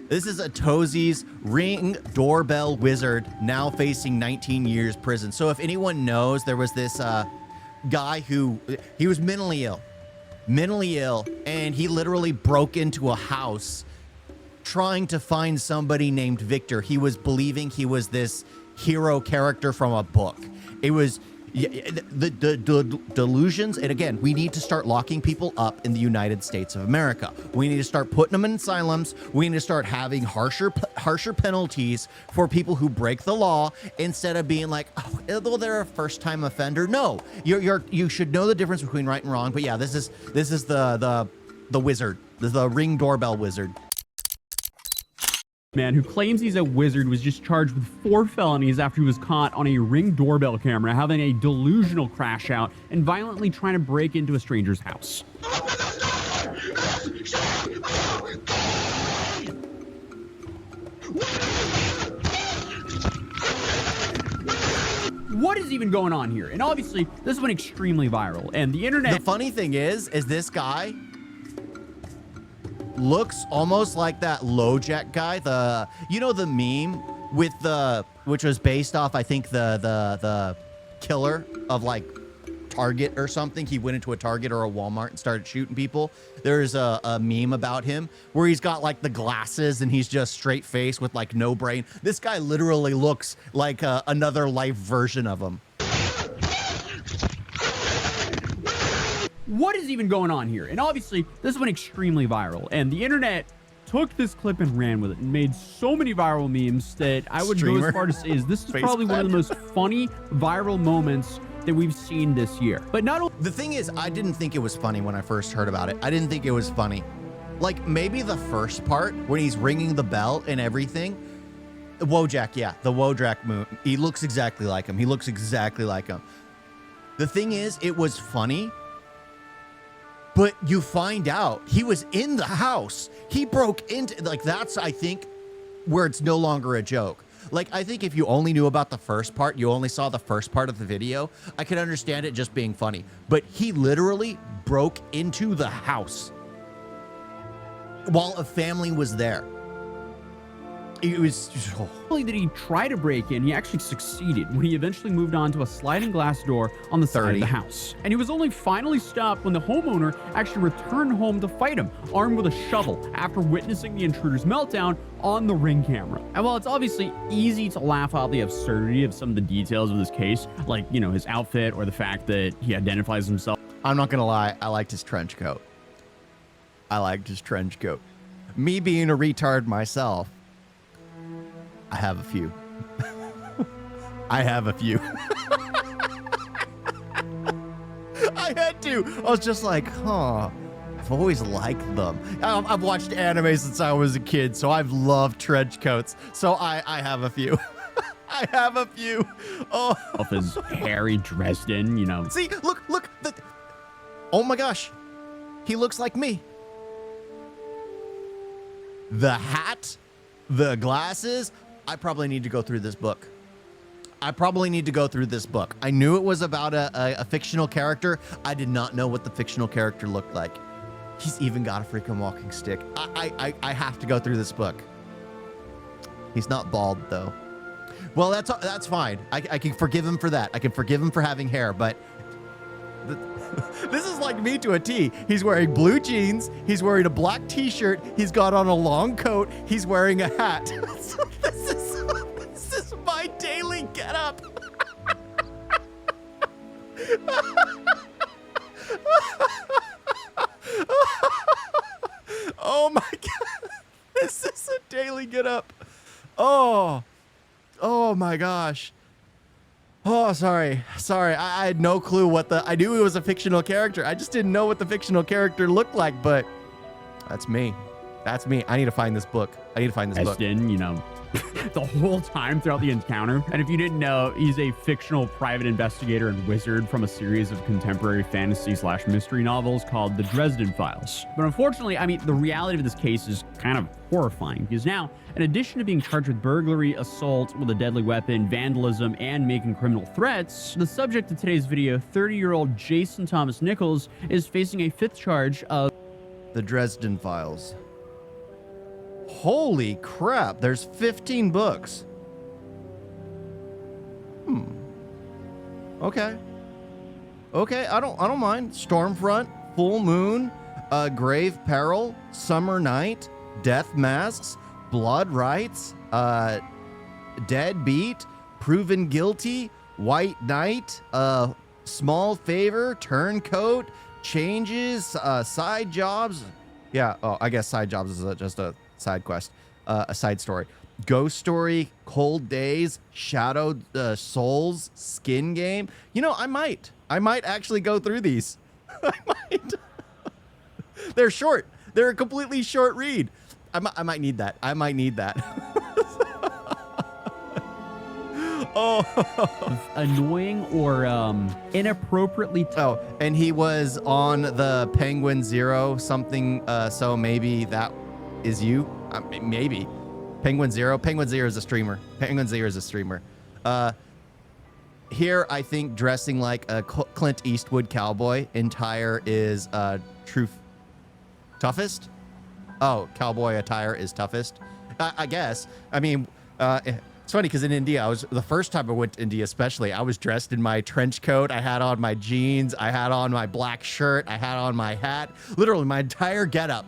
This is a Tozy's Ring doorbell wizard now facing 19 years prison. So if anyone knows, there was this guy who, he was mentally ill, and he literally broke into a house trying to find somebody named Victor. He was believing he was this hero character from a book. It was the delusions. And again, we need to start locking people up in the United States of America. We need to start putting them in asylums. We need to start having harsher penalties for people who break the law, instead of being like, oh, though they're a first-time offender. No, you should know the difference between right and wrong. But yeah, this is the wizard, the Ring doorbell wizard. Man who claims he's a wizard was just charged with 4 felonies after he was caught on a Ring doorbell camera having a delusional crash out and violently trying to break into a stranger's house. What is even going on here? And obviously, this went extremely viral, and the internet... The funny thing is this guy looks almost like that LoJack guy, you know, the meme with which was based off, I think, the killer of like Target or something. He went into a Target or a Walmart and started shooting people. There's a meme about him where he's got like the glasses and he's just straight face with like no brain. This guy literally looks like another life version of him. What is even going on here? And obviously, this went extremely viral, and the internet took this clip and ran with it and made so many viral memes that I would go as far to say is this is probably one of the most funny viral moments that we've seen this year. But not only... The thing is, I didn't think it was funny when I first heard about it. I didn't think it was funny. Like, maybe the first part, when he's ringing the bell and everything. Wojak, yeah, the Wojak moon. He looks exactly like him. He looks exactly like him. The thing is, it was funny. But you find out he was in the house. He broke into, like, that's, I think, where it's no longer a joke. Like, I think if you only knew about the first part, you only saw the first part of the video, I could understand it just being funny. But he literally broke into the house while a family was there. It was not only did he try to break in, he actually succeeded when he eventually moved on to a sliding glass door on the side of the house. And he was only finally stopped when the homeowner actually returned home to fight him, armed with a shovel, after witnessing the intruder's meltdown on the Ring camera. And while it's obviously easy to laugh out the absurdity of some of the details of this case, like, you know, his outfit or the fact that he identifies himself. I'm not gonna lie, I liked his trench coat. I liked his trench coat. Me being a retard myself, I have a few. I have a few. I had to. I was just like, huh. I've always liked them. I've watched anime since I was a kid, so I've loved trench coats. So I have a few. I have a few. Oh. Of his Harry Dresden, you know. See, look. Oh my gosh. He looks like me. The hat, the glasses. I probably need to go through this book. I knew it was about a fictional character. I did not know what the fictional character looked like. He's even got a freaking walking stick. I have to go through this book. He's not bald, though. Well, that's fine. I can forgive him for that. I can forgive him for having hair, but... This is like me to a T. He's wearing blue jeans. He's wearing a black t-shirt. He's got on a long coat. He's wearing a hat. This is my daily getup. Oh my God. This is a daily getup. Oh my gosh. Oh, sorry. I had no clue I knew it was a fictional character. I just didn't know what the fictional character looked like, but that's me. I need to find this book. Dresden, you know, the whole time throughout the encounter. And if you didn't know, he's a fictional private investigator and wizard from a series of contemporary fantasy/mystery novels called The Dresden Files. But unfortunately, I mean, the reality of this case is kind of horrifying, because now, in addition to being charged with burglary, assault with a deadly weapon, vandalism, and making criminal threats, the subject of today's video, 30-year-old Jason Thomas Nichols, is facing a 5th charge of The Dresden Files. Holy crap, there's 15 books. Okay. Okay, I don't mind. Stormfront, Full Moon, Grave Peril, Summer Night, Death Masks, Blood Rights, Dead Beat, Proven Guilty, White Knight, Small Favor, Turncoat, Changes, Side Jobs. Yeah, oh, I guess Side Jobs is just a side quest, a side story. Ghost Story, Cold Days, Shadowed Souls, Skin Game. You know, I might actually go through these. I might. They're short. They're a completely short read. I might need that. I might need that. Oh. Annoying or inappropriately. Oh, and he was on the Penguin Zero something. So maybe that is you. Maybe. Penguin Zero. Penguin Zero is a streamer. Penguin Zero is a streamer. Here, I think dressing like a Clint Eastwood cowboy entire is toughest. Oh, cowboy attire is toughest. I guess. I mean, it's funny because in India, the first time I went to India, especially, I was dressed in my trench coat. I had on my jeans. I had on my black shirt. I had on my hat. Literally, my entire getup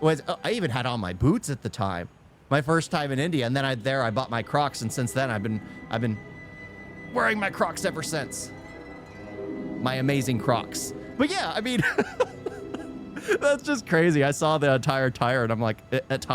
was. I even had on my boots at the time. My first time in India, and then I bought my Crocs, and since then I've been wearing my Crocs ever since. My amazing Crocs. But yeah, I mean, that's just crazy. I saw the entire tire, and I'm like, that's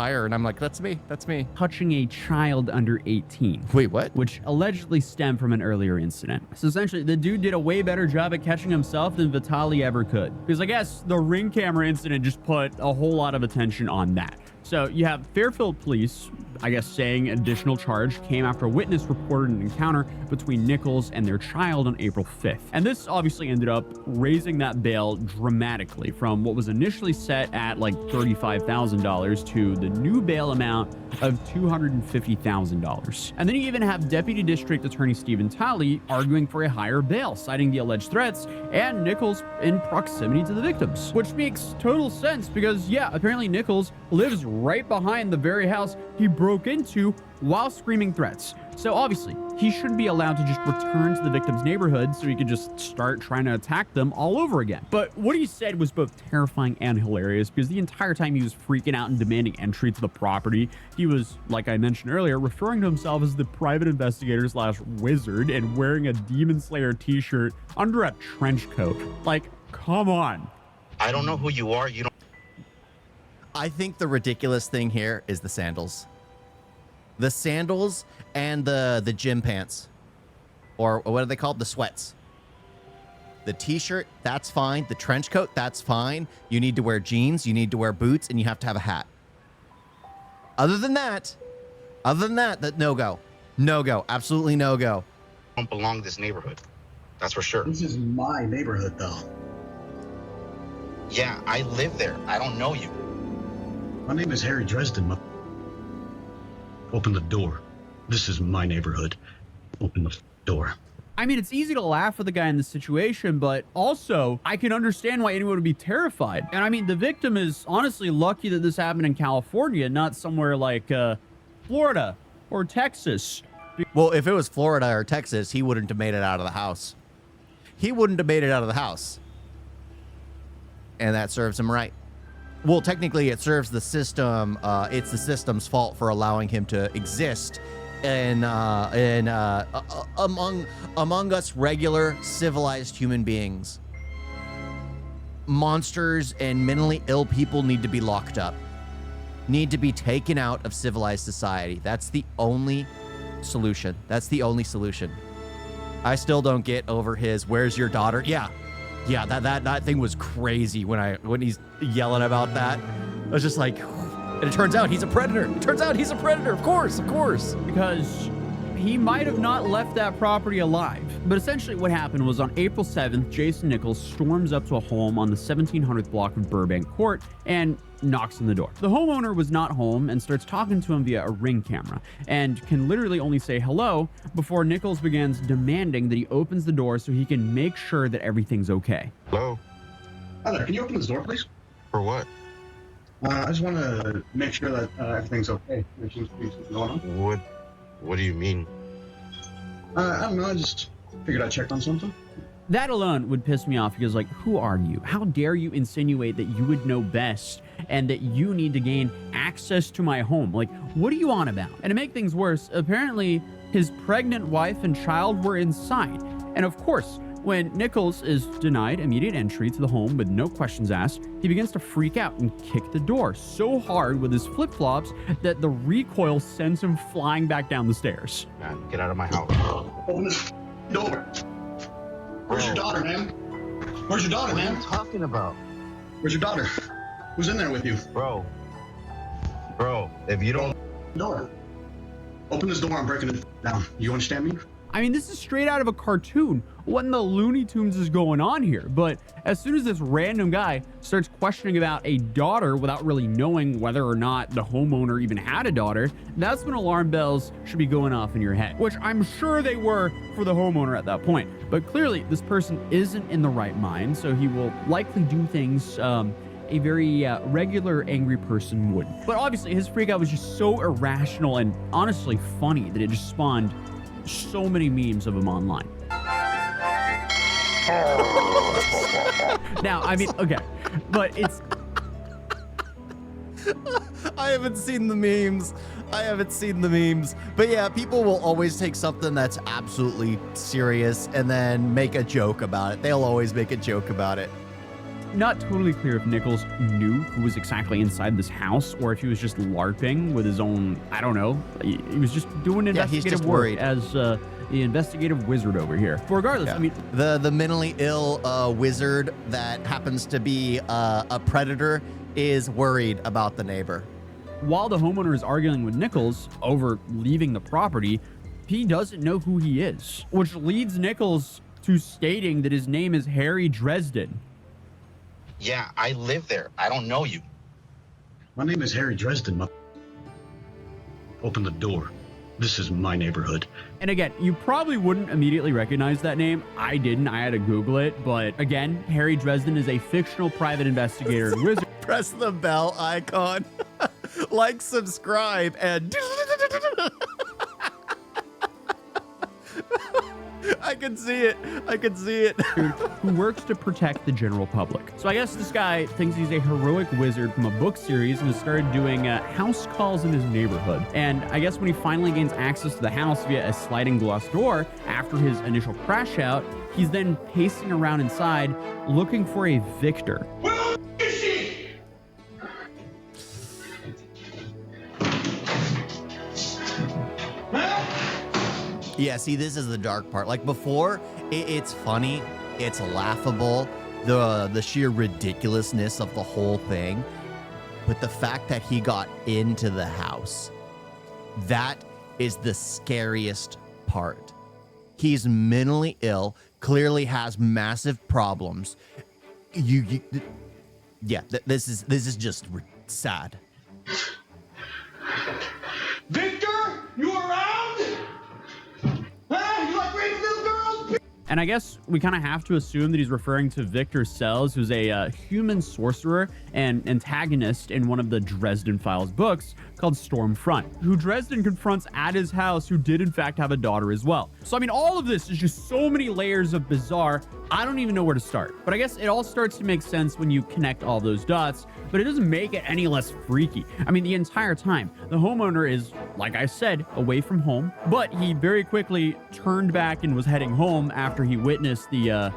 me. That's me. Touching a child under 18. Wait, what? Which allegedly stemmed from an earlier incident. So essentially, the dude did a way better job at catching himself than Vitaly ever could. Because I guess the Ring camera incident just put a whole lot of attention on that. So you have Fairfield police, I guess, saying an additional charge came after a witness reported an encounter between Nichols and their child on April 5th. And this obviously ended up raising that bail dramatically from what was initially set at like $35,000 to the new bail amount of $250,000. And then you even have Deputy District Attorney Stephen Talley arguing for a higher bail, citing the alleged threats and Nichols in proximity to the victims, which makes total sense because, yeah, apparently Nichols lives right behind the very house he broke into while screaming threats. So obviously, he shouldn't be allowed to just return to the victim's neighborhood so he could just start trying to attack them all over again. But what he said was both terrifying and hilarious because the entire time he was freaking out and demanding entry to the property, he was, like I mentioned earlier, referring to himself as the private investigator / wizard and wearing a Demon Slayer t-shirt under a trench coat. Like, come on. I don't know who you are. You don't. I think the ridiculous thing here is the sandals. The sandals and the gym pants. Or what are they called? The sweats. The t-shirt, that's fine. The trench coat, that's fine. You need to wear jeans, you need to wear boots, and you have to have a hat. Other than that, no go. No go. Absolutely no go. Don't belong in this neighborhood. That's for sure. This is my neighborhood, though. Yeah, I live there. I don't know you. My name is Harry Dresden. Open the door. This is my neighborhood. Open the door. I mean, it's easy to laugh at the guy in this situation, but also I can understand why anyone would be terrified. And I mean, the victim is honestly lucky that this happened in California, not somewhere like Florida or Texas. Well, if it was Florida or Texas, he wouldn't have made it out of the house. He wouldn't have made it out of the house. And that serves him right. Well, technically, it serves the system. It's the system's fault for allowing him to exist among us regular civilized human beings. Monsters and mentally ill people need to be locked up, need to be taken out of civilized society. That's the only solution. That's the only solution. I still don't get over his "where's your daughter?" Yeah, that thing was crazy when he's yelling about that. I was just like, and it turns out he's a predator. Of course. Because he might have not left that property alive. But essentially what happened was on April 7th, Jason Nichols storms up to a home on the 1700th block of Burbank Court and knocks on the door. The homeowner was not home and starts talking to him via a Ring camera and can literally only say hello before Nichols begins demanding that he opens the door so he can make sure that everything's okay. Hello? Hi there, can you open this door, please? For what? I just want to make sure that everything's okay. There seems to be something going on. What do you mean? I don't know. I just figured I'd check on something. That alone would piss me off because, like, who are you? How dare you insinuate that you would know best and that you need to gain access to my home? Like, what are you on about? And to make things worse, apparently his pregnant wife and child were inside. And of course, when Nichols is denied immediate entry to the home with no questions asked, he begins to freak out and kick the door so hard with his flip-flops that the recoil sends him flying back down the stairs. Man, get out of my house. Open this door. Where's your daughter, man? Where's your daughter, man? What are you talking about? Where's your daughter? Who's in there with you? Bro, if you don't... Door. Open this door. I'm breaking it down. You understand me? I mean, this is straight out of a cartoon. What in the Looney Tunes is going on here? But as soon as this random guy starts questioning about a daughter without really knowing whether or not the homeowner even had a daughter, that's when alarm bells should be going off in your head, which I'm sure they were for the homeowner at that point. But clearly, this person isn't in the right mind, so he will likely do things a very regular angry person wouldn't. But obviously, his freakout was just so irrational and honestly funny that it just spawned so many memes of him online. Now, I mean, okay, but it's... I haven't seen the memes. But yeah, people will always take something that's absolutely serious and then make a joke about it. They'll always make a joke about it. Not totally clear if Nichols knew who was exactly inside this house or if he was just LARPing with his own, I don't know. He was just doing investigative work worried. as the investigative wizard over here. But regardless, Yeah. I mean... The mentally ill wizard that happens to be a predator is worried about the neighbor. While the homeowner is arguing with Nichols over leaving the property, he doesn't know who he is, which leads Nichols to stating that his name is Harry Dresden. Yeah, I live there. I don't know you. My name is Harry Dresden. Open the door. This is my neighborhood. And again, you probably wouldn't immediately recognize that name. I didn't. I had to Google it. But again, Harry Dresden is a fictional private investigator and wizard. Press the bell icon, like, subscribe, and I can see it. Who works to protect the general public. So I guess this guy thinks he's a heroic wizard from a book series and has started doing house calls in his neighborhood. And I guess when he finally gains access to the house via a sliding glass door after his initial crash out, he's then pacing around inside looking for a victor. Where is she? Yeah, see, this is the dark part. Like before, it's funny, it's laughable, the sheer ridiculousness of the whole thing. But the fact that he got into the house, that is the scariest part. He's mentally ill, clearly has massive problems. This is just sad. Victor, you around? Huh? You like raping little girls? And I guess we kind of have to assume that he's referring to Victor Sells, who's a human sorcerer and antagonist in one of the Dresden Files books called Stormfront, who Dresden confronts at his house, who did in fact have a daughter as well. So, I mean, all of this is just so many layers of bizarre. I don't even know where to start. But I guess it all starts to make sense when you connect all those dots, but it doesn't make it any less freaky. I mean, the entire time, the homeowner is, like I said, away from home, but he very quickly turned back and was heading home after he witnessed the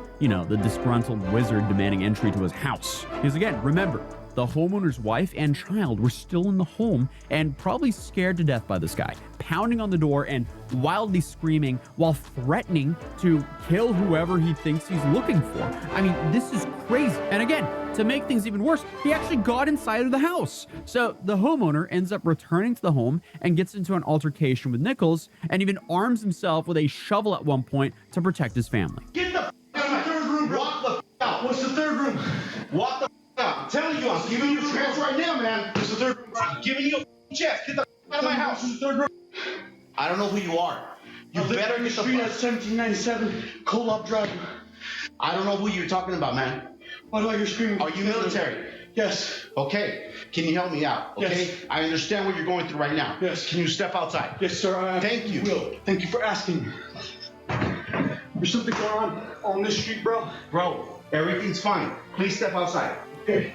disgruntled wizard demanding entry to his house. Because again, remember, the homeowner's wife and child were still in the home and probably scared to death by this guy, pounding on the door and wildly screaming while threatening to kill whoever he thinks he's looking for. I mean, this is crazy. And again, to make things even worse, he actually got inside of the house. So the homeowner ends up returning to the home and gets into an altercation with Nichols and even arms himself with a shovel at one point to protect his family. Get the out of the third room. Walk the out. What's the third room? Walk the out. I'm telling you, I'm giving you a chance right now, man. This is the third room. I'm giving you a chance. Get the out of my house. This is the third room. I don't know who you are. You better get the street at 1797 Colop Drive. I don't know who you're talking about, man. Why do I hear screaming? Are you military? Yes. Okay. Can you help me out? Okay. Yes. I understand what you're going through right now. Yes. Can you step outside? Yes, sir. Thank you. Will. Thank you for asking. There's something going on this street, bro. Bro, everything's fine. Please step outside. Okay.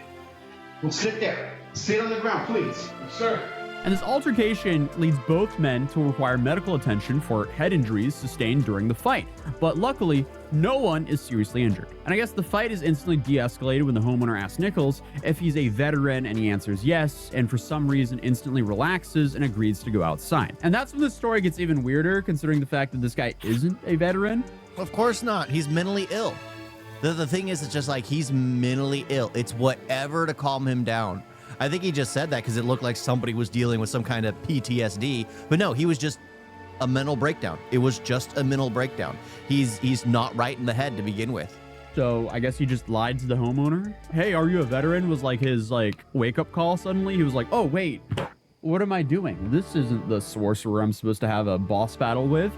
Well, sit there. Sit on the ground, please. Yes, sir. And this altercation leads both men to require medical attention for head injuries sustained during the fight. But luckily, no one is seriously injured. And I guess the fight is instantly de-escalated when the homeowner asks Nichols if he's a veteran, and he answers yes, and for some reason instantly relaxes and agrees to go outside. And that's when the story gets even weirder, considering the fact that this guy isn't a veteran. Of course not. He's mentally ill. The thing is, it's just like he's mentally ill. It's whatever to calm him down. I think he just said that because it looked like somebody was dealing with some kind of PTSD. But no, he was just a mental breakdown. It was just a mental breakdown. He's not right in the head to begin with. So I guess he just lied to the homeowner. Hey, are you a veteran? Was like his wake-up call suddenly. He was like, oh, wait. What am I doing? This isn't the sorcerer I'm supposed to have a boss battle with.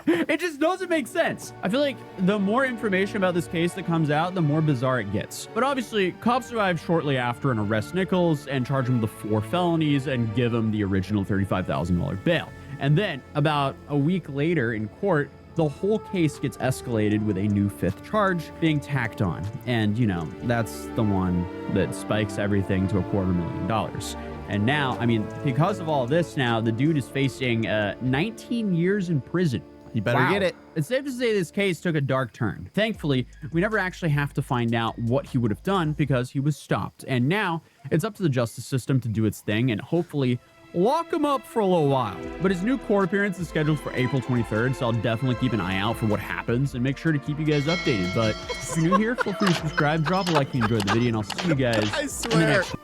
It just doesn't make sense. I feel like the more information about this case that comes out, the more bizarre it gets. But obviously, cops arrive shortly after and arrest Nichols and charge him with 4 felonies and give him the original $35,000 bail. And then, about a week later in court, the whole case gets escalated with a new 5th charge being tacked on. And, you know, that's the one that spikes everything to $250,000. And now, I mean, because of all this now, the dude is facing 19 years in prison. You better get it. It's safe to say this case took a dark turn. Thankfully, we never actually have to find out what he would have done because he was stopped. And now, it's up to the justice system to do its thing and hopefully lock him up for a little while. But his new court appearance is scheduled for April 23rd, so I'll definitely keep an eye out for what happens and make sure to keep you guys updated. But if you're new here, feel free to subscribe, drop a like if you enjoyed the video, and I'll see you guys I in the swear, next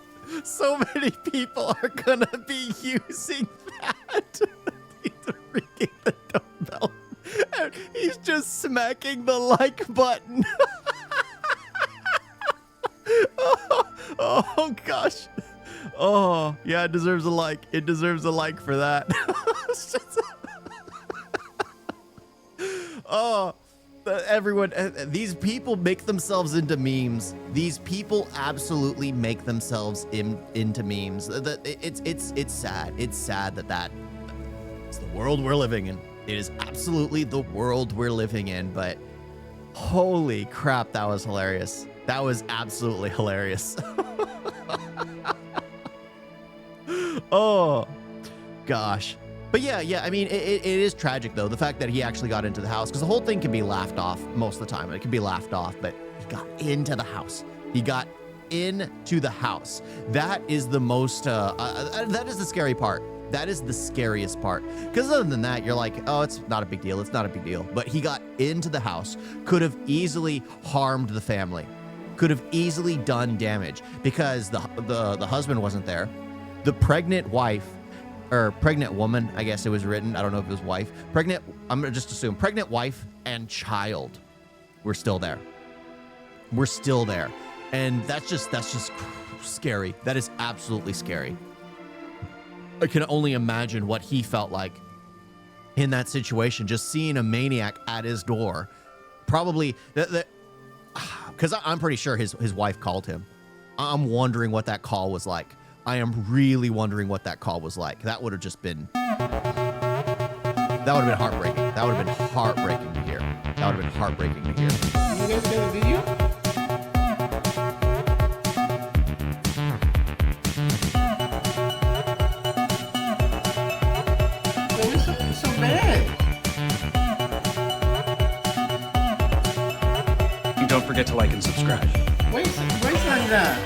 so many people are gonna be using that. He's ringing the doorbell. And he's just smacking the like button. oh gosh. Oh yeah, it deserves a like. It deserves a like for that. Oh. Everyone, these people make themselves into memes. These people absolutely make themselves into memes. It's sad. It's sad that it's the world we're living in. It is absolutely the world we're living in. But holy crap, that was hilarious. That was absolutely hilarious. Oh gosh. But yeah, I mean, it is tragic, though, the fact that he actually got into the house, because the whole thing can be laughed off most of the time. It can be laughed off, but he got into the house. He got into the house. That is the most, that is the scary part. That is the scariest part. Because other than that, you're like, oh, it's not a big deal. It's not a big deal. But he got into the house, could have easily harmed the family, could have easily done damage because the husband wasn't there. The pregnant wife, or pregnant woman, I guess it was written. I don't know if it was wife. Pregnant, I'm gonna just assume pregnant wife and child were still there. We're still there. And that's just scary. That is absolutely scary. I can only imagine what he felt like in that situation, just seeing a maniac at his door. Probably, because I'm pretty sure his wife called him. I'm wondering what that call was like. I am really wondering what that call was like. That would have just been... That would have been heartbreaking. That would have been heartbreaking to hear. That would have been heartbreaking to hear. You guys got a video? Why is it so bad? And don't forget to like and subscribe. Why is it like that?